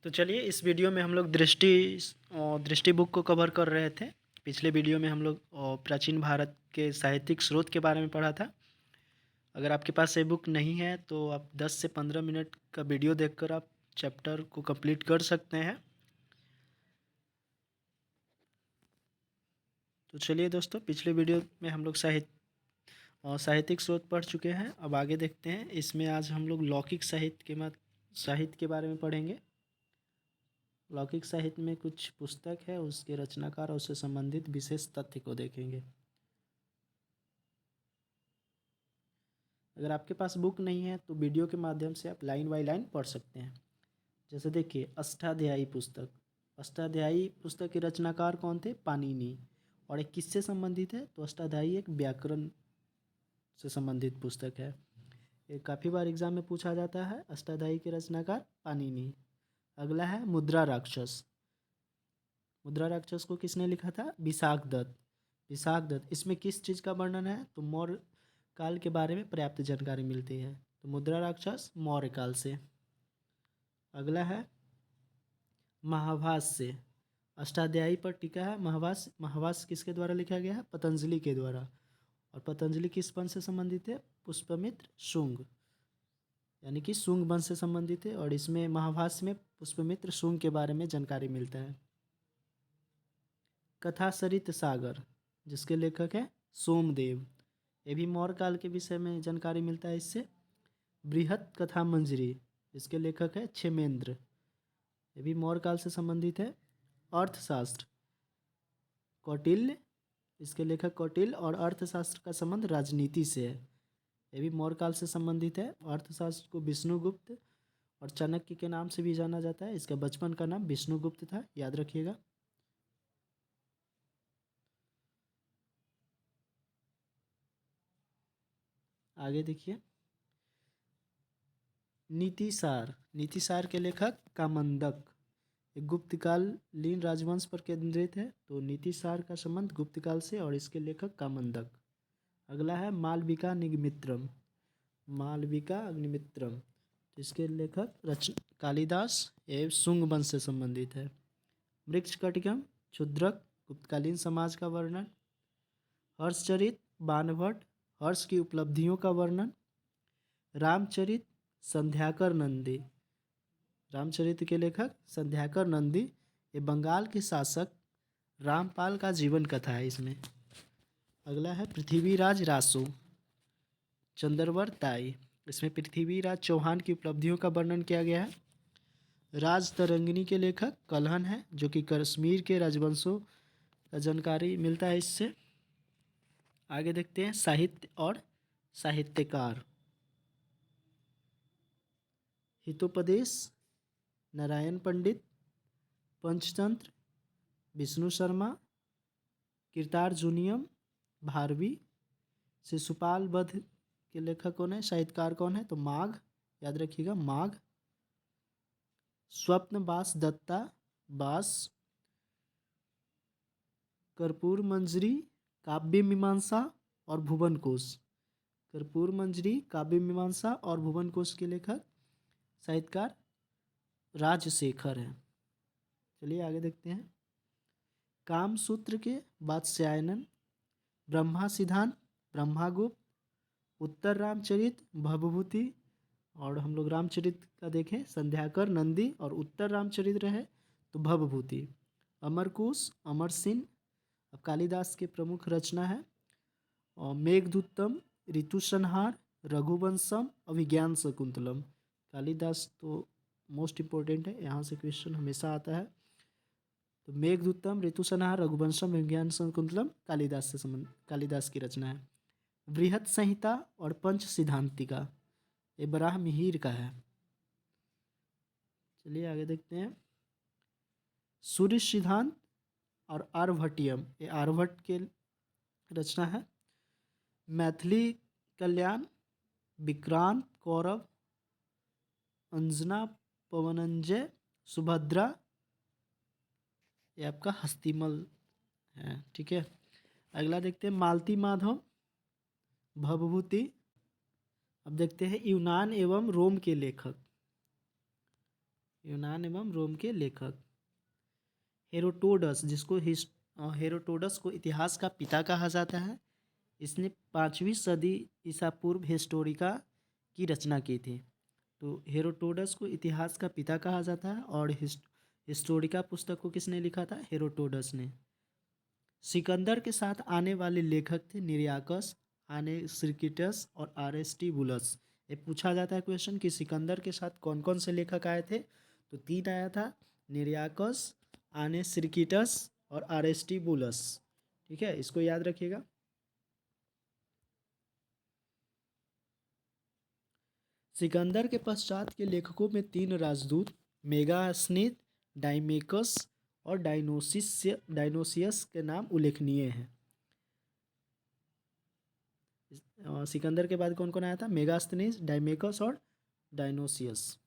तो चलिए इस वीडियो में हम लोग दृष्टि बुक को कवर कर रहे थे। पिछले वीडियो में हम लोग प्राचीन भारत के साहित्यिक स्रोत के बारे में पढ़ा था। अगर आपके पास ये बुक नहीं है तो आप 10 से 15 मिनट का वीडियो देखकर आप चैप्टर को कंप्लीट कर सकते हैं। तो चलिए दोस्तों, पिछले वीडियो में हम लोग साहित्यिक स्रोत पढ़ चुके हैं। अब आगे देखते हैं। इसमें आज हम लोग लौकिक साहित्य के बारे में पढ़ेंगे। लौकिक साहित्य में कुछ पुस्तक है, उसके रचनाकार और उससे संबंधित विशेष तथ्य को देखेंगे। अगर आपके पास बुक नहीं है तो वीडियो के माध्यम से आप लाइन बाय लाइन पढ़ सकते हैं। जैसे देखिए, अष्टाध्यायी पुस्तक के रचनाकार कौन थे? पाणिनि। और एक किससे संबंधित है? तो अष्टाध्यायी एक व्याकरण से संबंधित पुस्तक है। ये काफ़ी बार एग्जाम में पूछा जाता है। अष्टाध्यायी के रचनाकार पाणिनि। अगला है मुद्रा राक्षस। मुद्रा राक्षस को किसने लिखा था? विशाख दत्त। इसमें किस चीज़ का वर्णन है? तो मौर्य काल के बारे में पर्याप्त जानकारी मिलती है। तो मुद्रा राक्षस मौर्य काल से। अगला है महाभाष्य। अष्टाध्यायी पर टीका है महाभाष्य किसके द्वारा लिखा गया है? पतंजलि के द्वारा। और पतंजलि किस वंश से संबंधित है? पुष्पमित्र शुंग, यानी कि शुंग वंश से संबंधित है। और इसमें महाभाष्य में पुष्पमित्र शुंग के बारे में जानकारी मिलता है। कथा सरित सागर, जिसके लेखक हैं सोमदेव। ये भी मौर्य काल के विषय में जानकारी मिलता है इससे। बृहत कथा मंजरी, इसके लेखक है क्षेमेंद्र। ये भी मौर्य काल से संबंधित है। अर्थशास्त्र कौटिल्य, इसके लेखक कौटिल्य। और अर्थशास्त्र का संबंध राजनीति से है। ये भी मौर्य काल से संबंधित है। अर्थशास्त्र को विष्णुगुप्त और चाणक्य के नाम से भी जाना जाता है। इसका बचपन का नाम विष्णुगुप्त था, याद रखिएगा। आगे देखिए, नीतिसार के लेखक कामंदक। एक गुप्तकालीन राजवंश पर केंद्रित है। तो नीतिसार का संबंध गुप्तकाल से और इसके लेखक कामंदक। अगला है मालविका अग्निमित्रम। तो इसके लेखक कालिदास। एवं शुंग वंश से संबंधित है। मृच्छकटिकम क्षुद्रक, गुप्तकालीन समाज का वर्णन। हर्षचरित बाणभट्ट, हर्ष की उपलब्धियों का वर्णन। रामचरित संध्याकर नंदी, रामचरित के लेखक संध्याकर नंदी। ये बंगाल के शासक रामपाल का जीवन कथा है इसमें। अगला है पृथ्वीराज रासो, चंद्रवर ताई। इसमें पृथ्वीराज चौहान की उपलब्धियों का वर्णन किया गया है। राजतरंगिणी के लेखक कल्हण है, जो कि कश्मीर के राजवंशों का जानकारी मिलता है इससे। आगे देखते हैं साहित्य और साहित्यकार। हितोपदेश नारायण पंडित, पंचतंत्र विष्णु शर्मा, कीर्तार्जुनीयम भारवी। शिशुपाल वध के लेखक कौन है? साहित्यकार कौन है? तो माघ, याद रखिएगा माघ। स्वप्नवास दत्ता बास। कर्पूर मंजरी काव्य मीमांसा और भुवन कोश। कर्पूर मंजरी काव्य मीमांसा और भुवन कोश के लेखक साहित्यकार राजशेखर हैं। चलिए आगे देखते हैं। कामसूत्र के वात्स्यायन, ब्रह्मा सिद्धांत ब्रह्मागुप्त, उत्तर रामचरित भवभूति। और हम लोग रामचरित का देखें संध्याकर नंदी, और उत्तर रामचरित रहे तो भवभूति। अमरकोश अमरसिंह, अब कालिदास के प्रमुख रचना है। और मेघदूतम, ऋतुसंहार, रघुवंशम, अभिज्ञान शकुंतलम। कालिदास तो मोस्ट इम्पोर्टेंट है, यहाँ से क्वेश्चन हमेशा आता है। तो मेघदूतम, ऋतुसंहार, रघुवंशम, अभिज्ञान शकुंतलम कालिदास की रचना है। बृहत संहिता और पंच सिद्धांतिका, ये बराह मिहिर का है। चलिए आगे देखते हैं। सूर्य सिद्धांत और आर्यभट्टियम, ये आर्यभट्ट के रचना है। मैथिली कल्याण, विक्रांत कौरव, अंजना पवनंजय, सुभद्रा, ये आपका हस्तिमल है। ठीक है, अगला देखते हैं मालती माधव भवभूति। अब देखते हैं यूनान एवं रोम के लेखक। यूनान एवं रोम के लेखक। हेरोडोटस, जिसको हेरोडोटस को इतिहास का पिता कहा जाता है, इसने 5वीं सदी ईसा पूर्व हिस्टोरिका की रचना की थी। तो हेरोडोटस को इतिहास का पिता कहा जाता है और हिस्टोरिका पुस्तक को किसने लिखा था? हेरोडोटस ने। सिकंदर के साथ आने वाले लेखक थे निरियाकस, आनेसिर्किटस और आरिस्टिबुलस। ये पूछा जाता है क्वेश्चन कि सिकंदर के साथ कौन कौन से लेखक आए थे, तो 3 आया था, निरियाकस, आनेसिर्किटस और आरिस्टिबुलस। ठीक है, इसको याद रखिएगा। सिकंदर के पश्चात के लेखकों में 3 राजदूत मेगास्थनीज, डाइमेकस और डायनोसियस के नाम उल्लेखनीय हैं। सिकंदर के बाद कौन कौन आया था? मेगास्थनीज, डाइमेकस और डायनोसियस।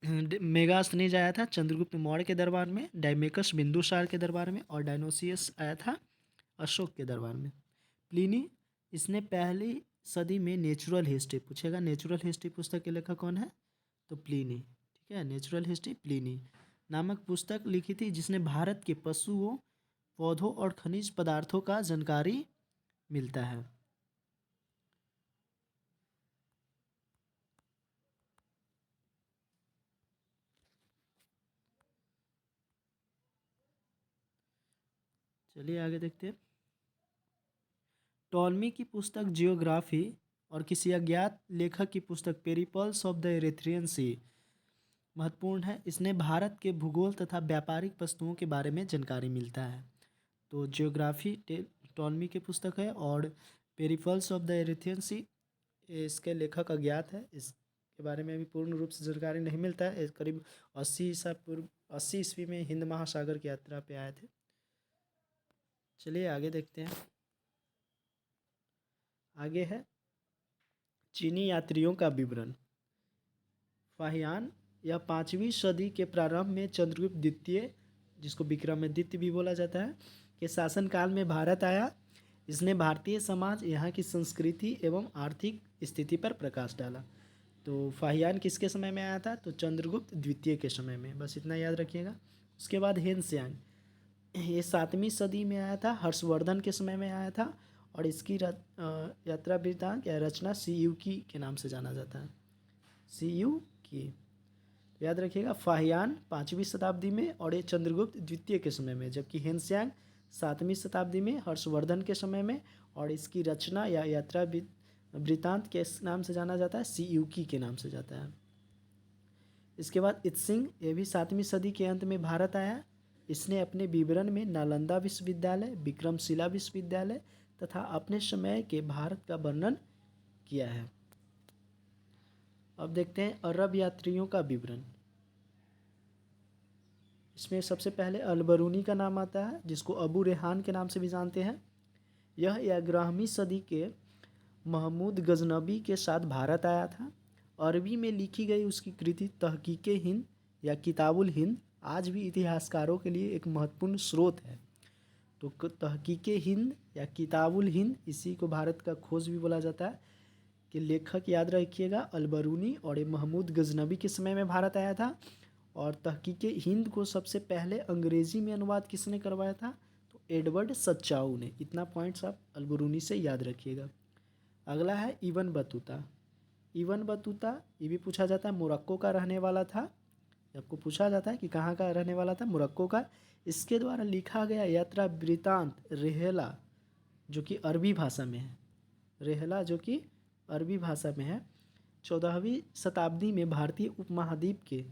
मेगास्थनीज आया था चंद्रगुप्त मौर्य के दरबार में, डाइमेकस बिंदुसार के दरबार में और डायनोसियस आया था अशोक के दरबार में। प्लिनी, इसने पहली सदी में नेचुरल हिस्ट्री, पूछेगा नेचुरल हिस्ट्री पुस्तक के लेखक कौन है? तो प्लिनी। ठीक है, नेचुरल हिस्ट्री प्लिनी नामक पुस्तक लिखी थी, जिसने भारत के पशुओं, पौधों और खनिज पदार्थों का जानकारी मिलता है। चलिए आगे देखते हैं। टॉलमी की पुस्तक जियोग्राफी और किसी अज्ञात लेखक की पुस्तक पेरिपल्स ऑफ द एरिथ्रियन सी महत्वपूर्ण है। इसने भारत के भूगोल तथा व्यापारिक वस्तुओं के बारे में जानकारी मिलता है। तो जियोग्राफी टॉलमी की पुस्तक है और पेरिपल्स ऑफ द एरिथ्रियन सी इसके लेखक अज्ञात है, इसके बारे में अभी पूर्ण रूप से जानकारी नहीं मिलता है। करीब 80 ईस्वी में हिंद महासागर की यात्रा पे आए थे। चलिए आगे देखते हैं। आगे है चीनी यात्रियों का विवरण। फाहियान या 5वीं सदी के प्रारंभ में चंद्रगुप्त द्वितीय, जिसको विक्रमादित्य भी बोला जाता है, के शासनकाल में भारत आया। इसने भारतीय समाज, यहाँ की संस्कृति एवं आर्थिक स्थिति पर प्रकाश डाला। तो फाहियान किसके समय में आया था? तो चंद्रगुप्त द्वितीय के समय में, बस इतना याद रखिएगा। उसके बाद हेनसेंग, ये 7वीं सदी में आया था, हर्षवर्धन के समय में आया था और इसकी यात्रा वृत्तांत या रचना सीयूकी के नाम से जाना जाता है। सीयूकी याद रखिएगा। फाहियान 5वीं शताब्दी में और ये चंद्रगुप्त द्वितीय के समय में, जबकि हेनसेंग 7वीं शताब्दी में हर्षवर्धन के समय में और इसकी रचना या यात्रा वृत्तांत के नाम से जाना जाता है, सीयूकी के नाम से जाता है। इसके बाद इत्सिंग, ये भी 7वीं सदी के अंत में भारत आया। इसने अपने विवरण में नालंदा विश्वविद्यालय, विक्रमशिला विश्वविद्यालय तथा अपने समय के भारत का वर्णन किया है। अब देखते हैं अरब यात्रियों का विवरण। इसमें सबसे पहले अलबरूनी का नाम आता है, जिसको अबू रेहान के नाम से भी जानते हैं। यह 11वीं सदी के महमूद गजनबी के साथ भारत आया था। अरबी में लिखी गई उसकी कृति तहकीके हिंद या किताबुल हिंद आज भी इतिहासकारों के लिए एक महत्वपूर्ण स्रोत है। तो तहकीके हिंद या किताबुल हिंद, इसी को भारत का खोज भी बोला जाता है, कि लेखक याद रखिएगा अलबरूनी और ये महमूद गजनबी के समय में भारत आया था। और तहकीके हिंद को सबसे पहले अंग्रेजी में अनुवाद किसने करवाया था? तो एडवर्ड सच्चाऊ ने। इतना पॉइंट्स आप अलबरूनी से याद रखिएगा। अगला है इबन बतूता। इबन बतूता ये भी पूछा जाता है, मोरक्को का रहने वाला था। आपको पूछा जाता है कि कहाँ का रहने वाला था? मोरक्को का। इसके द्वारा लिखा गया यात्रा वृत्तांत रेहला, जो कि अरबी भाषा में है, रेहला जो कि अरबी भाषा में है, 14वीं शताब्दी में भारतीय उपमहाद्वीप के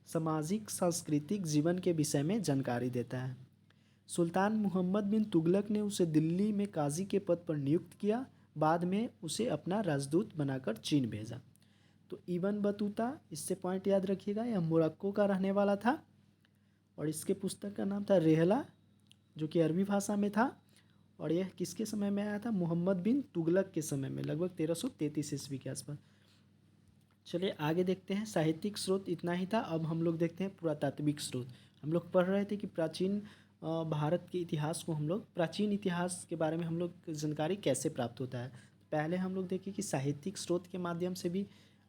सामाजिक सांस्कृतिक जीवन के विषय में जानकारी देता है। सुल्तान मोहम्मद बिन तुगलक ने उसे दिल्ली में काजी के पद पर नियुक्त किया। बाद में उसे अपना राजदूत बनाकर चीन भेजा। तो इबन बतूता, इससे पॉइंट याद रखिएगा, यह मोरक्को का रहने वाला था और इसके पुस्तक का नाम था रेहला, जो कि अरबी भाषा में था। और यह किसके समय में आया था? मोहम्मद बिन तुगलक के समय में, लगभग 1333 ईस्वी के आसपास। चलिए आगे देखते हैं। साहित्यिक स्रोत इतना ही था। अब हम लोग देखते हैं पुरातात्विक स्रोत। हम लोग पढ़ रहे थे कि प्राचीन भारत के इतिहास को, हम लोग प्राचीन इतिहास के बारे में हम लोग जानकारी कैसे प्राप्त होता है। पहले हम लोग देखें कि साहित्यिक स्रोत के माध्यम से भी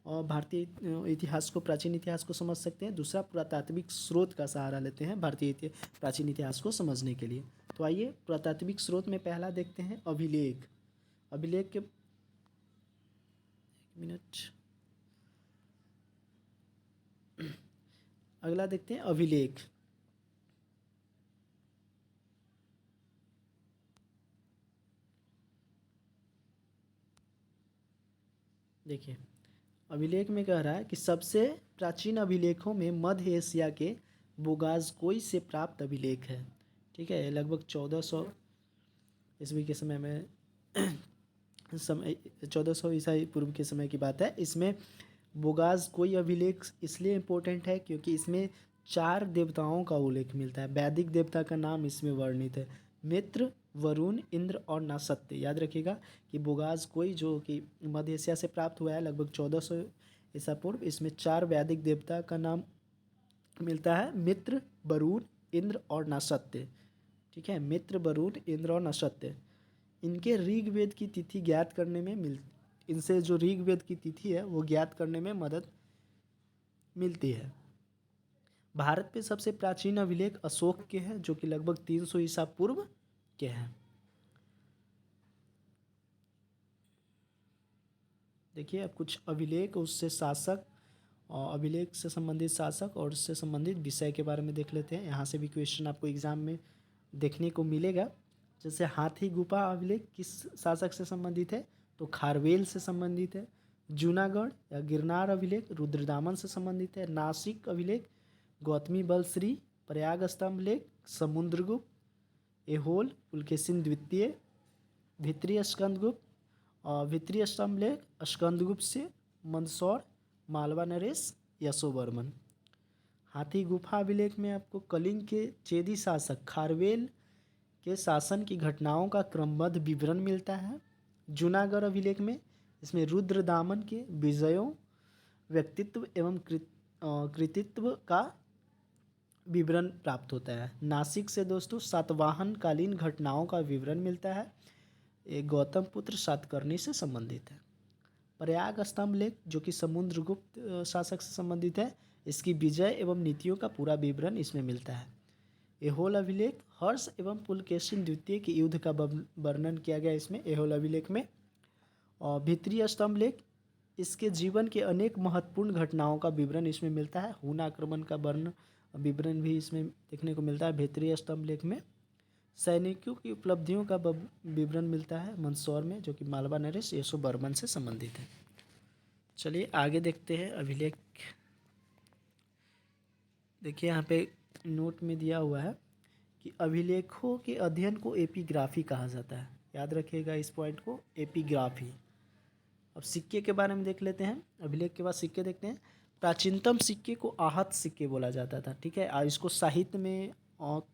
और भारतीय इतिहास को, प्राचीन इतिहास को समझ सकते हैं। दूसरा, पुरातात्विक स्रोत का सहारा लेते हैं भारतीय प्राचीन इतिहास को समझने के लिए। तो आइए पुरातात्विक स्रोत में पहला देखते हैं अभिलेख। अभिलेख के, एक मिनट, अगला देखते हैं अभिलेख। देखिए, अभिलेख में कह रहा है कि सबसे प्राचीन अभिलेखों में मध्य एशिया के बोगाज़कोई से प्राप्त अभिलेख है। ठीक है, लगभग 1400 ईस्वी के समय में 1400 ईसाई पूर्व के समय की बात है। इसमें बोगाज़कोई अभिलेख इसलिए इम्पोर्टेंट है क्योंकि इसमें 4 देवताओं का उल्लेख मिलता है। वैदिक देवता का नाम इसमें वर्णित है, मित्र, वरुण, इंद्र और नासत्य। याद रखिएगा कि बोगाज़कोई जो कि मध्य एशिया से प्राप्त हुआ है लगभग 1400 ईसा पूर्व, इसमें 4 वैदिक देवता का नाम मिलता है, मित्र, वरुण, इंद्र और नासत्य। ठीक है, मित्र, वरुण, इंद्र और नासत्य। इनके ऋग्वेद की तिथि ज्ञात करने में इनसे जो ऋग्वेद की तिथि है वो ज्ञात करने में मदद मिलती है। भारत पे सबसे प्राचीन अभिलेख अशोक के हैं जो कि लगभग 300 ईसा पूर्व के हैं। देखिए, अब कुछ अभिलेख, उससे शासक और अभिलेख से संबंधित शासक और उससे संबंधित विषय के बारे में देख लेते हैं। यहाँ से भी क्वेश्चन आपको एग्जाम में देखने को मिलेगा। जैसे हाथी गुफा अभिलेख किस शासक से संबंधित है, तो खारवेल से संबंधित है। जूनागढ़ या गिरनार अभिलेख रुद्रदामन से संबंधित है। नासिक अभिलेख गौतमी बलश्री। प्रयाग स्तंभ लेख समुद्रगुप्त। एहोल पुलकेशिन द्वितीय। भित्रीय स्कंदगुप्त और भित्रीय स्तंभ लेख स्कंदगुप्त से। मंदसौर मालवा नरेश यशोवर्मन। हाथी गुफा अभिलेख में आपको कलिंग के चेदी शासक खारवेल के शासन की घटनाओं का क्रमबद्ध विवरण मिलता है। जूनागढ़ अभिलेख में इसमें रुद्रदामन के विजयों, व्यक्तित्व एवं कृतित्व का विवरण प्राप्त होता है। नासिक से दोस्तों सातवाहन कालीन घटनाओं का विवरण मिलता है। एक गौतम पुत्र सातकर्णी से संबंधित है। प्रयाग स्तंभ लेख जो कि समुद्रगुप्त शासक से संबंधित है, इसकी विजय एवं नीतियों का पूरा विवरण इसमें मिलता है। एहोल अभिलेख हर्ष एवं पुलकेशिन द्वितीय के युद्ध का वर्णन किया गया इसमें एहोल अभिलेख में। और भित्रीय स्तंभ लेख इसके जीवन के अनेक महत्वपूर्ण घटनाओं का विवरण इसमें मिलता है। हून आक्रमण का विवरण भी इसमें देखने को मिलता है भित्रीय स्तंभ लेख में। सैनिकों की उपलब्धियों का विवरण मिलता है मंदसौर में जो कि मालवा नरेश यशोवर्मन से संबंधित है। चलिए आगे देखते हैं अभिलेख। देखिए यहाँ पे नोट में दिया हुआ है कि अभिलेखों के अध्ययन को एपिग्राफी कहा जाता है। याद रखिएगा इस पॉइंट को, एपिग्राफी। अब सिक्के के बारे में देख लेते हैं। अभिलेख के बाद सिक्के देखते हैं। प्राचीनतम सिक्के को आहत सिक्के बोला जाता था। ठीक है, और इसको साहित्य में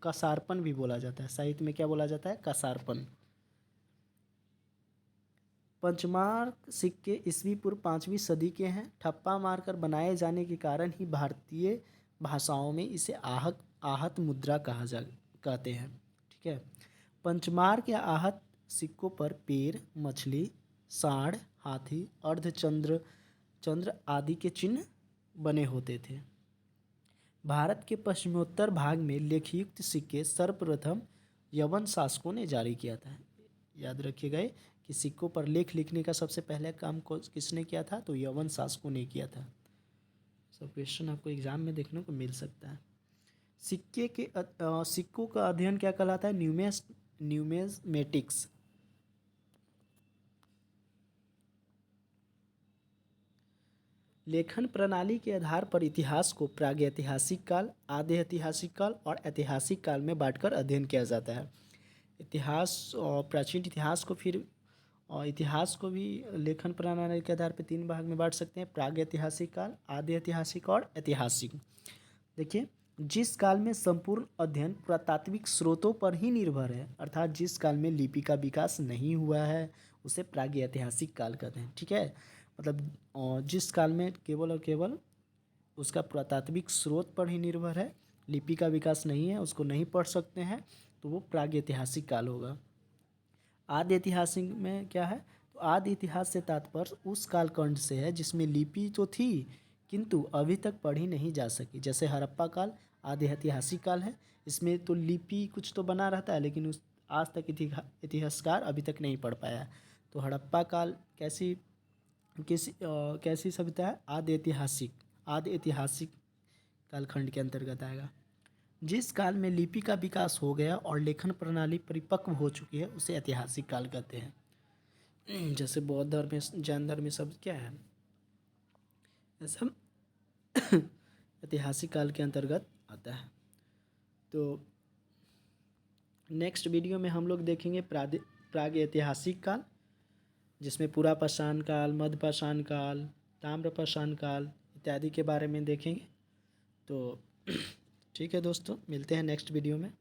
कसारपन भी बोला जाता है। साहित्य में क्या बोला जाता है? कसारपन। पंचमार्क सिक्के ईस्वी पूर्व 5वीं सदी के हैं। ठप्पा मारकर बनाए जाने के कारण ही भारतीय भाषाओं में इसे आहत मुद्रा कहते हैं। ठीक है, पंचमार्क या आहत सिक्कों पर पेड़, मछली, सांड, हाथी, चंद्र आदि के चिन्ह बने होते थे। भारत के पश्चिमोत्तर भाग में लेखयुक्त सिक्के सर्वप्रथम यवन शासकों ने जारी किया था। याद रखिएगा कि सिक्कों पर लेख लिखने का सबसे पहले काम किसने किया था? तो यवन शासकों ने किया था। सब क्वेश्चन आपको एग्जाम में देखने को मिल सकता है। सिक्कों का अध्ययन क्या कहलाता है? न्यूमेस्मेटिक्स। लेखन प्रणाली के आधार पर इतिहास को प्रागैतिहासिक काल, आद्य ऐतिहासिक काल और ऐतिहासिक काल में बांटकर अध्ययन किया जाता है। इतिहास और प्राचीन इतिहास को भी लेखन प्रणाली के आधार पर 3 भाग में बांट सकते हैं: प्रागैतिहासिक काल, आद्य ऐतिहासिक और ऐतिहासिक। देखिए, जिस काल में संपूर्ण अध्ययन पुरातात्विक स्रोतों पर ही निर्भर है, अर्थात जिस काल में लिपि का विकास नहीं हुआ है, उसे प्रागैतिहासिक काल कहते हैं। ठीक है, मतलब जिस काल में केवल और केवल उसका पुरातात्विक स्रोत पर ही निर्भर है, लिपि का विकास नहीं है, उसको नहीं पढ़ सकते हैं, तो वो प्रागैतिहासिक काल होगा। आद्य ऐतिहासिक में क्या है? तो आदि इतिहास से तात्पर्य उस कालखंड से है जिसमें लिपि तो थी किंतु अभी तक पढ़ी नहीं जा सकी। जैसे हड़प्पा काल आदि ऐतिहासिक काल है, इसमें तो लिपि कुछ तो बना रहता है लेकिन उस आज तक इतिहासकार अभी तक नहीं पढ़ पाया। तो हड़प्पा काल कैसी सभ्यता है? आदि ऐतिहासिक कालखंड के अंतर्गत आएगा। जिस काल में लिपि का विकास हो गया और लेखन प्रणाली परिपक्व हो चुकी है उसे ऐतिहासिक काल कहते हैं। जैसे बौद्ध धर्म में, जैन धर्म में सब क्या है, ये सब ऐतिहासिक काल के अंतर्गत आता है। तो नेक्स्ट वीडियो में हम लोग देखेंगे प्राग ऐतिहासिक काल, जिसमें पुरापाषाण काल, मध्यपाषाण काल, ताम्रपाषाण काल इत्यादि के बारे में देखेंगे। तो ठीक है दोस्तों, मिलते हैं नेक्स्ट वीडियो में।